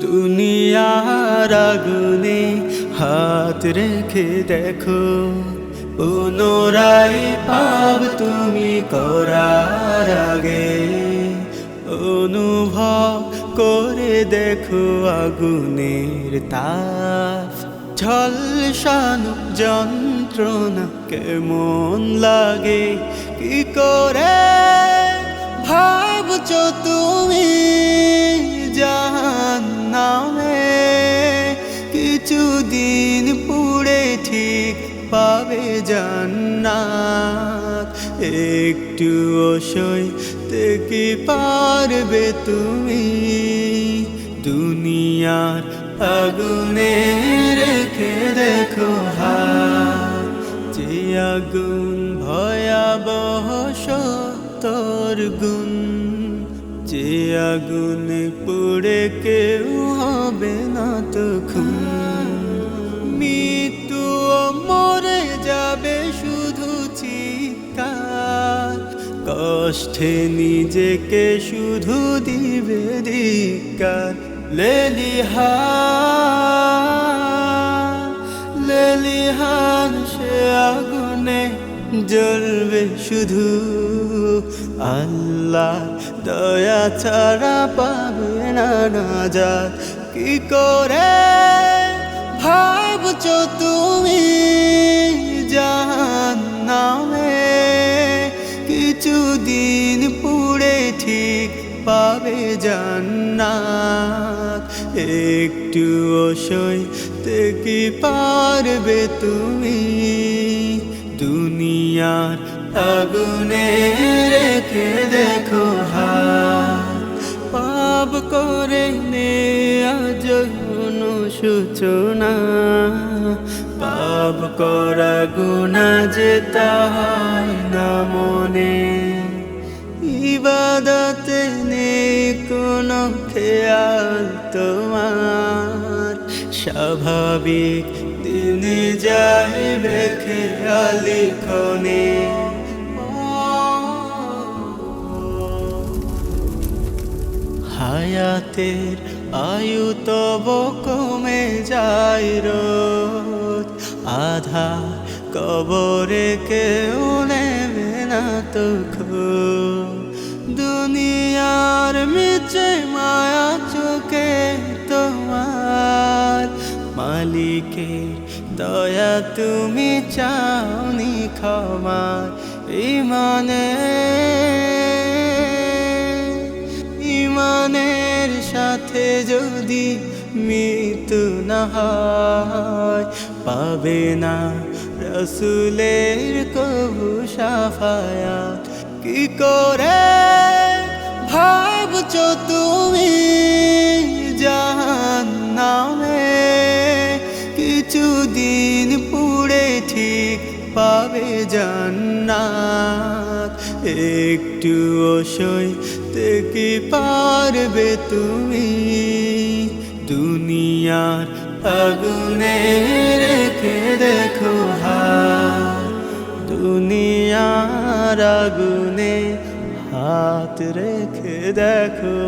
দুনিয়ার আগুনে হাত রেখে দেখো, পুনরায় পাপ তুমি করার আগে অনুভব করে দেখো আগুনের তাপ। ঝলসানো যন্ত্রণা কেমন লাগে, কি করে ভাবছো তুমি জাহান্নামে? কিছুদিন পুড়ে ঠিক পাবে জান্নাত। একটু সইতে কি পারবে তুমি দুনিয়ার আগুনে রেখে দেখো হাত? যে আগুন ভয়াবহ সত্তর গুণ, যে আগুনে পুড়ে কেউ হবে না তখন। মৃত্যু মরে যাবে শুধু চিৎকার, কষ্টে নিজেকে শুধু দিবে ধিক্কার। লেলিহান সে আগুনে জ্বলবে শুধু, আল্লাহ দয়া ছাড়া পাবে না নাজাত। কি করে ভাবছো তুমি জাহান্নামে? কিছুদিন পুড়ে ঠিক পাবে জান্নাত। একটু সইতে কি পারবে তুমি দুনিয়ার আগুনে রেখে দেখো হাত? পাপ করে নেয়া যৌন সূচনা, পাপ করা গুনাহ যে তা হয় না মনে। ইবাদতে নেই কোনো খেয়াল তোমার, স্বাভাবিক দিনে যাইবে খেয়ালি ক্ষণে। হায়াতের আয়ু তব কমে যায় রোজ, আধা কবরে কেউ নেবে না তো খোঁজ। দুনিয়ার মিছে মায়া চোখে তোমার, মালিকের দয়া তুমি চাওনি ক্ষমা। ইমানের সাথে যদি মৃত্যু না হয়, পাবে না রাসূলের কবু শাফায়াত। কি করে ভাবছো তুমি জাহান্নামে? কিছুদিন পুড়ে ঠিক পাবে জান্নাত। একটু সইতে কি পারবে তুমি দুনিয়ার আগুনে রেখে দেখো হাত? দুনিয়ার আগুনে হাত রেখে দেখো।